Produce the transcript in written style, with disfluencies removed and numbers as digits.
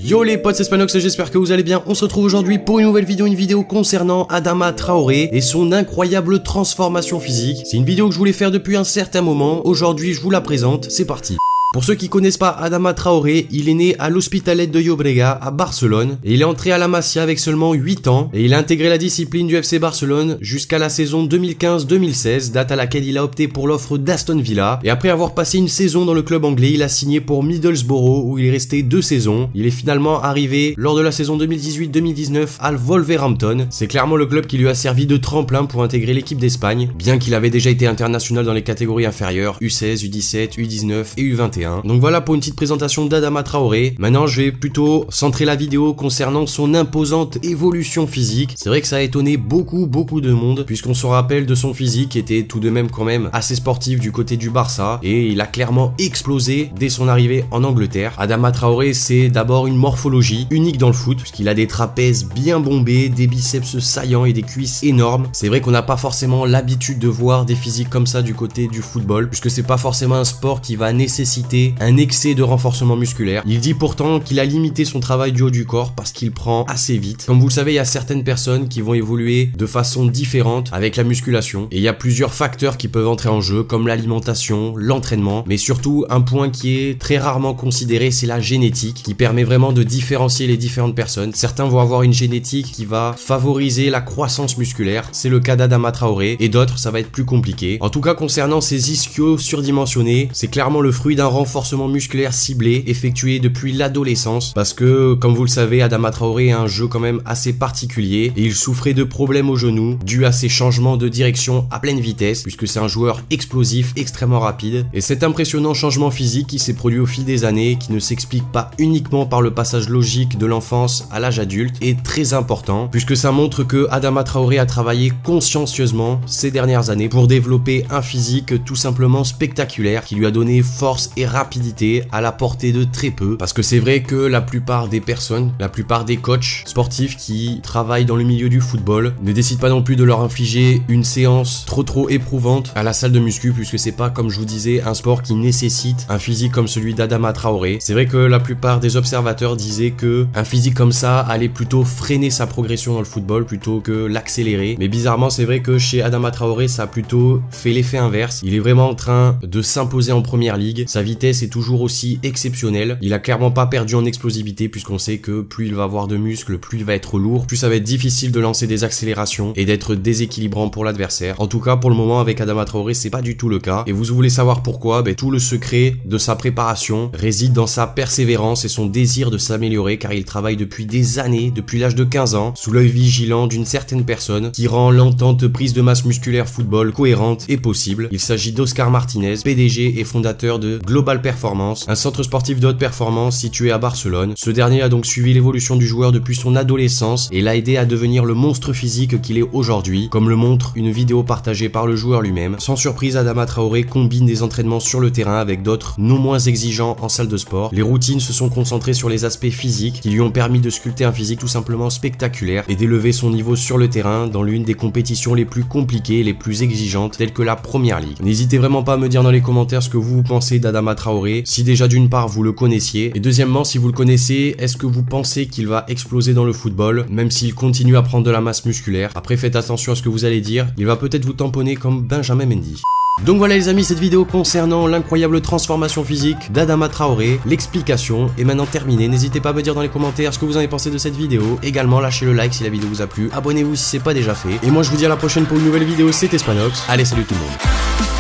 Yo les potes, c'est Spanox, j'espère que vous allez bien. On se retrouve aujourd'hui pour une nouvelle vidéo concernant Adama Traoré et son incroyable transformation physique. C'est une vidéo que je voulais faire depuis un certain moment. Aujourd'hui, je vous la présente. C'est parti. Pour ceux qui connaissent pas Adama Traoré, il est né à l'Hospitalet de Llobregat à Barcelone et il est entré à la Masia avec seulement 8 ans et il a intégré la discipline du FC Barcelone jusqu'à la saison 2015-2016, date à laquelle il a opté pour l'offre d'Aston Villa et après avoir passé une saison dans le club anglais, il a signé pour Middlesbrough où il est resté 2 saisons. Il est finalement arrivé lors de la saison 2018-2019 à Wolverhampton. C'est clairement le club qui lui a servi de tremplin pour intégrer l'équipe d'Espagne, bien qu'il avait déjà été international dans les catégories inférieures U16, U17, U19 et U21. Donc voilà pour une petite présentation d'Adama Traoré. Maintenant je vais plutôt centrer la vidéo concernant son imposante évolution physique. C'est vrai que ça a étonné beaucoup de monde puisqu'on se rappelle de son physique qui était tout de même quand même assez sportif du côté du Barça et il a clairement explosé dès son arrivée en Angleterre. Adama Traoré, c'est d'abord une morphologie unique dans le foot puisqu'il a des trapèzes bien bombés, des biceps saillants et des cuisses énormes. C'est vrai qu'on n'a pas forcément l'habitude de voir des physiques comme ça du côté du football puisque c'est pas forcément un sport qui va nécessiter un excès de renforcement musculaire. Il dit pourtant qu'il a limité son travail du haut du corps parce qu'il prend assez vite. Comme vous le savez, il y a certaines personnes qui vont évoluer de façon différente avec la musculation et il y a plusieurs facteurs qui peuvent entrer en jeu comme l'alimentation, l'entraînement, mais surtout un point qui est très rarement considéré, c'est la génétique qui permet vraiment de différencier les différentes personnes. Certains vont avoir une génétique qui va favoriser la croissance musculaire, c'est le cas d'Adama Traoré et d'autres ça va être plus compliqué. En tout cas concernant ces ischios surdimensionnés, c'est clairement le fruit d'un renforcement musculaire ciblé effectué depuis l'adolescence parce que comme vous le savez Adama Traoré a un jeu quand même assez particulier et il souffrait de problèmes au genou dû à ses changements de direction à pleine vitesse puisque c'est un joueur explosif extrêmement rapide et cet impressionnant changement physique qui s'est produit au fil des années qui ne s'explique pas uniquement par le passage logique de l'enfance à l'âge adulte est très important puisque ça montre que Adama Traoré a travaillé consciencieusement ces dernières années pour développer un physique tout simplement spectaculaire qui lui a donné force et rapidité à la portée de très peu parce que c'est vrai que la plupart des personnes, la plupart des coachs sportifs qui travaillent dans le milieu du football ne décident pas non plus de leur infliger une séance trop éprouvante à la salle de muscu puisque c'est pas comme je vous disais un sport qui nécessite un physique comme celui d'Adama Traoré. C'est vrai que la plupart des observateurs disaient que un physique comme ça allait plutôt freiner sa progression dans le football plutôt que l'accélérer, mais bizarrement c'est vrai que chez Adama Traoré ça a plutôt fait l'effet inverse. Il est vraiment en train de s'imposer en première ligue, sa vitesse est toujours aussi exceptionnelle, il a clairement pas perdu en explosivité puisqu'on sait que plus il va avoir de muscles, plus il va être lourd, plus ça va être difficile de lancer des accélérations et d'être déséquilibrant pour l'adversaire. En tout cas pour le moment avec Adama Traoré c'est pas du tout le cas et vous voulez savoir pourquoi, tout le secret de sa préparation réside dans sa persévérance et son désir de s'améliorer car il travaille depuis des années, depuis l'âge de 15 ans, sous l'œil vigilant d'une certaine personne qui rend l'entente prise de masse musculaire football cohérente et possible. Il s'agit d'Oscar Martinez, PDG et fondateur de Global Performance, un centre sportif de haute performance situé à Barcelone. Ce dernier a donc suivi l'évolution du joueur depuis son adolescence et l'a aidé à devenir le monstre physique qu'il est aujourd'hui, comme le montre une vidéo partagée par le joueur lui-même. Sans surprise, Adama Traoré combine des entraînements sur le terrain avec d'autres non moins exigeants en salle de sport. Les routines se sont concentrées sur les aspects physiques qui lui ont permis de sculpter un physique tout simplement spectaculaire et d'élever son niveau sur le terrain dans l'une des compétitions les plus compliquées, les plus exigeantes, telles que la Première Ligue. N'hésitez vraiment pas à me dire dans les commentaires ce que vous pensez d'Adama Traoré, si déjà d'une part vous le connaissiez et deuxièmement si vous le connaissez, est-ce que vous pensez qu'il va exploser dans le football même s'il continue à prendre de la masse musculaire? Après faites attention à ce que vous allez dire, il va peut-être vous tamponner comme Benjamin Mendy. Donc voilà les amis, cette vidéo concernant l'incroyable transformation physique d'Adama Traoré, l'explication est maintenant terminée. N'hésitez pas à me dire dans les commentaires ce que vous en avez pensé de cette vidéo. Également lâchez le like si la vidéo vous a plu, abonnez-vous si c'est pas déjà fait. Et moi je vous dis à la prochaine pour une nouvelle vidéo, c'était Spanox. Allez salut tout le monde.